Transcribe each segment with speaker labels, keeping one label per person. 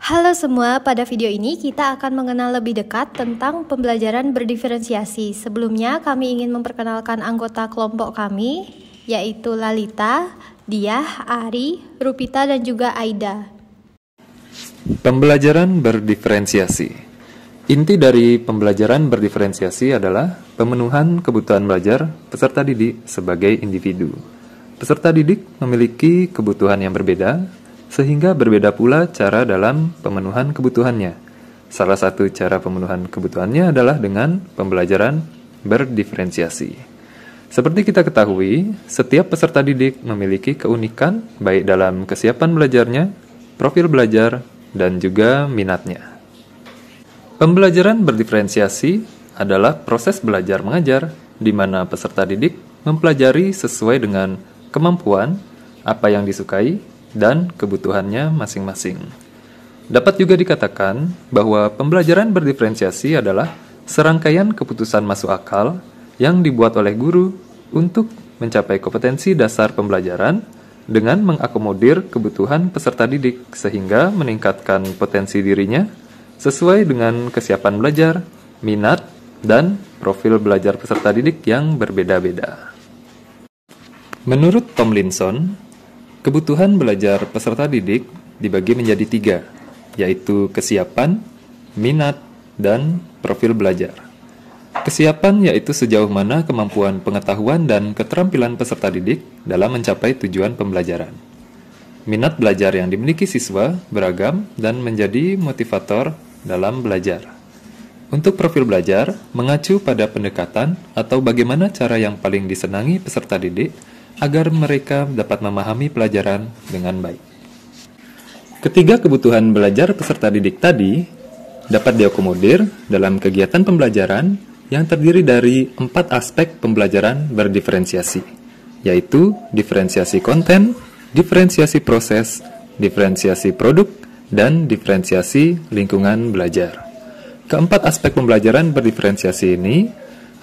Speaker 1: Halo semua, pada video ini kita akan mengenal lebih dekat tentang pembelajaran berdiferensiasi. Sebelumnya kami ingin memperkenalkan anggota kelompok kami, yaitu Lalita, Diah, Ari, Rupita, dan juga Aida.
Speaker 2: Pembelajaran berdiferensiasi. Inti dari pembelajaran berdiferensiasi adalah pemenuhan kebutuhan belajar peserta didik sebagai individu. Peserta didik memiliki kebutuhan yang berbeda, sehingga berbeda pula cara dalam pemenuhan kebutuhannya. Salah satu cara pemenuhan kebutuhannya adalah dengan pembelajaran berdiferensiasi. Seperti kita ketahui, setiap peserta didik memiliki keunikan baik dalam kesiapan belajarnya, profil belajar, dan juga minatnya. Pembelajaran berdiferensiasi adalah proses belajar mengajar di mana peserta didik mempelajari sesuai dengan kemampuan, apa yang disukai, dan kebutuhannya masing-masing. Dapat juga dikatakan bahwa pembelajaran berdiferensiasi adalah serangkaian keputusan masuk akal yang dibuat oleh guru untuk mencapai kompetensi dasar pembelajaran dengan mengakomodir kebutuhan peserta didik sehingga meningkatkan potensi dirinya sesuai dengan kesiapan belajar, minat, dan profil belajar peserta didik yang berbeda-beda. Menurut Tomlinson, kebutuhan belajar peserta didik dibagi menjadi 3, yaitu kesiapan, minat, dan profil belajar. Kesiapan yaitu sejauh mana kemampuan pengetahuan dan keterampilan peserta didik dalam mencapai tujuan pembelajaran. Minat belajar yang dimiliki siswa beragam dan menjadi motivator dalam belajar. Untuk profil belajar, mengacu pada pendekatan atau bagaimana cara yang paling disenangi peserta didik agar mereka dapat memahami pelajaran dengan baik. Ketiga kebutuhan belajar peserta didik tadi dapat diakomodir dalam kegiatan pembelajaran yang terdiri dari 4 aspek pembelajaran berdiferensiasi, yaitu diferensiasi konten, diferensiasi proses, diferensiasi produk, dan diferensiasi lingkungan belajar. Keempat aspek pembelajaran berdiferensiasi ini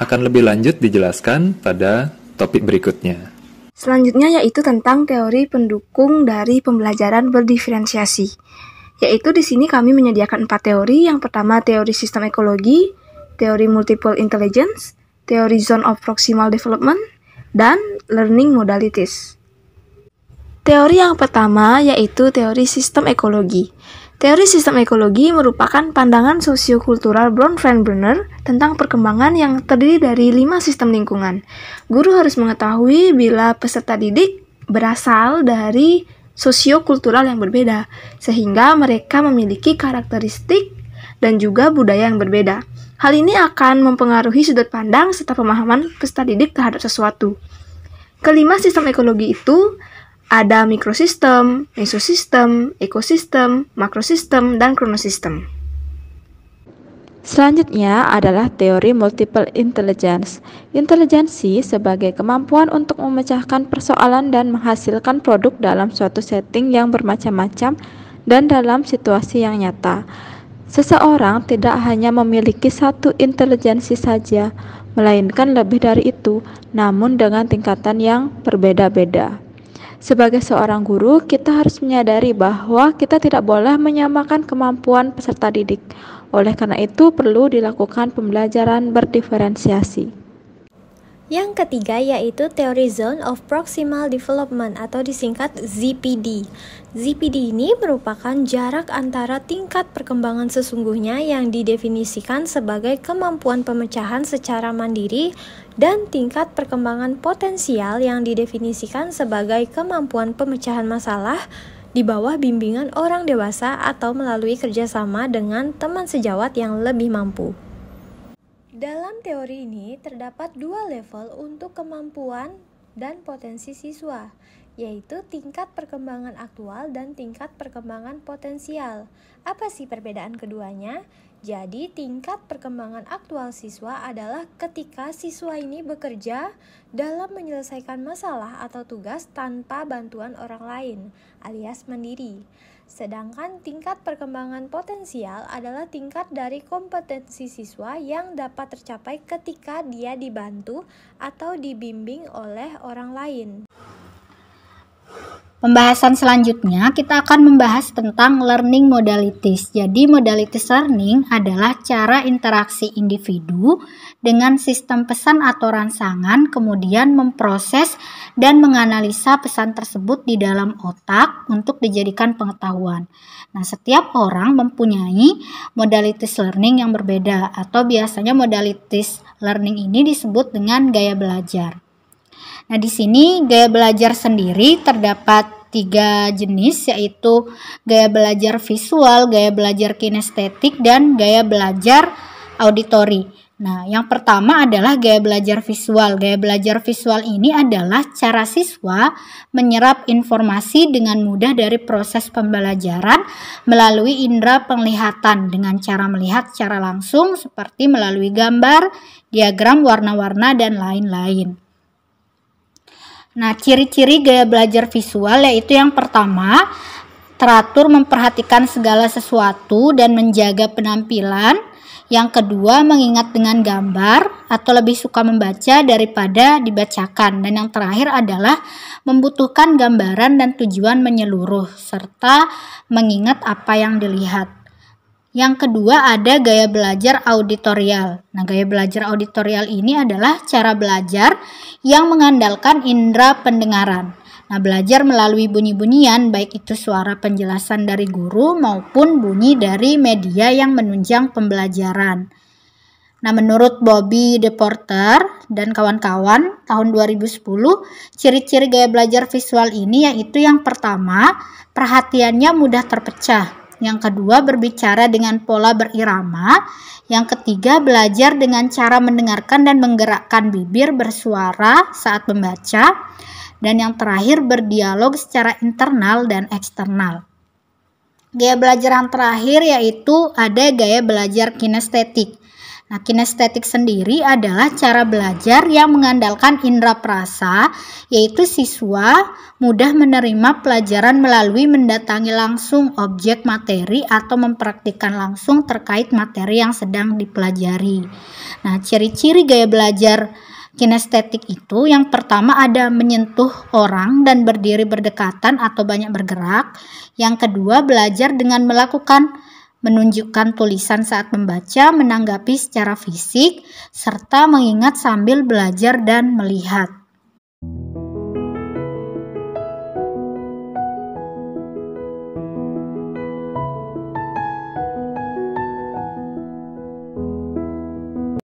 Speaker 2: akan lebih lanjut dijelaskan pada topik berikutnya.
Speaker 3: Selanjutnya yaitu tentang teori pendukung dari pembelajaran berdiferensiasi. Yaitu di sini kami menyediakan 4 teori. Yang pertama teori sistem ekologi, teori multiple intelligence, teori zone of proximal development, dan learning modalities. Teori yang pertama yaitu teori sistem ekologi. Teori sistem ekologi merupakan pandangan sosiokultural Bronfenbrenner tentang perkembangan yang terdiri dari 5 sistem lingkungan. Guru harus mengetahui bila peserta didik berasal dari sosiokultural yang berbeda, sehingga mereka memiliki karakteristik dan juga budaya yang berbeda. Hal ini akan mempengaruhi sudut pandang serta pemahaman peserta didik terhadap sesuatu. Kelima sistem ekologi itu ada mikrosistem, mesosistem, ekosistem, makrosistem, dan kronosistem.
Speaker 4: Selanjutnya adalah teori multiple intelligence. Intelijensi sebagai kemampuan untuk memecahkan persoalan dan menghasilkan produk dalam suatu setting yang bermacam-macam dan dalam situasi yang nyata. Seseorang tidak hanya memiliki satu intelijensi saja, melainkan lebih dari itu, namun dengan tingkatan yang berbeda-beda. Sebagai seorang guru, kita harus menyadari bahwa kita tidak boleh menyamakan kemampuan peserta didik. Oleh karena itu, perlu dilakukan pembelajaran berdiferensiasi.
Speaker 1: Yang ketiga yaitu teori Zone of Proximal Development atau disingkat ZPD. ZPD ini merupakan jarak antara tingkat perkembangan sesungguhnya yang didefinisikan sebagai kemampuan pemecahan secara mandiri dan tingkat perkembangan potensial yang didefinisikan sebagai kemampuan pemecahan masalah di bawah bimbingan orang dewasa atau melalui kerjasama dengan teman sejawat yang lebih mampu. Dalam teori ini terdapat 2 level untuk kemampuan dan potensi siswa, yaitu tingkat perkembangan aktual dan tingkat perkembangan potensial. Apa sih perbedaan keduanya? Jadi, tingkat perkembangan aktual siswa adalah ketika siswa ini bekerja dalam menyelesaikan masalah atau tugas tanpa bantuan orang lain, alias mandiri. Sedangkan tingkat perkembangan potensial adalah tingkat dari kompetensi siswa yang dapat tercapai ketika dia dibantu atau dibimbing oleh orang lain.
Speaker 5: Pembahasan selanjutnya kita akan membahas tentang learning modalities. Jadi modalities learning adalah cara interaksi individu dengan sistem pesan atau rangsangan, kemudian memproses dan menganalisa pesan tersebut di dalam otak untuk dijadikan pengetahuan. Nah, setiap orang mempunyai modalities learning yang berbeda, atau biasanya modalities learning ini disebut dengan gaya belajar. Nah, di sini gaya belajar sendiri terdapat 3 jenis, yaitu gaya belajar visual, gaya belajar kinestetik, dan gaya belajar auditori. Nah, yang pertama adalah gaya belajar visual. Gaya belajar visual ini adalah cara siswa menyerap informasi dengan mudah dari proses pembelajaran melalui indera penglihatan dengan cara melihat secara langsung seperti melalui gambar, diagram, warna-warna, dan lain-lain. Nah, ciri-ciri gaya belajar visual yaitu yang pertama, teratur memperhatikan segala sesuatu dan menjaga penampilan. Yang kedua, mengingat dengan gambar atau lebih suka membaca daripada dibacakan. Dan yang terakhir adalah membutuhkan gambaran dan tujuan menyeluruh serta mengingat apa yang dilihat. Yang kedua ada gaya belajar auditorial. Nah, gaya belajar auditorial ini adalah cara belajar yang mengandalkan indera pendengaran. Nah, belajar melalui bunyi-bunyian, baik itu suara penjelasan dari guru maupun bunyi dari media yang menunjang pembelajaran. Nah, menurut Bobby DePorter dan kawan-kawan tahun 2010, ciri-ciri gaya belajar visual ini yaitu yang pertama, perhatiannya mudah terpecah. Yang kedua, berbicara dengan pola berirama. Yang ketiga, belajar dengan cara mendengarkan dan menggerakkan bibir bersuara saat membaca. Dan yang terakhir, berdialog secara internal dan eksternal. Gaya belajar yang terakhir yaitu ada gaya belajar kinestetik. Nah, kinestetik sendiri adalah cara belajar yang mengandalkan indera perasa, yaitu siswa mudah menerima pelajaran melalui mendatangi langsung objek materi atau mempraktikkan langsung terkait materi yang sedang dipelajari. Nah, ciri-ciri gaya belajar kinestetik itu yang pertama ada menyentuh orang dan berdiri berdekatan atau banyak bergerak. Yang kedua, belajar dengan menunjukkan tulisan saat membaca, menanggapi secara fisik, serta mengingat sambil belajar dan melihat.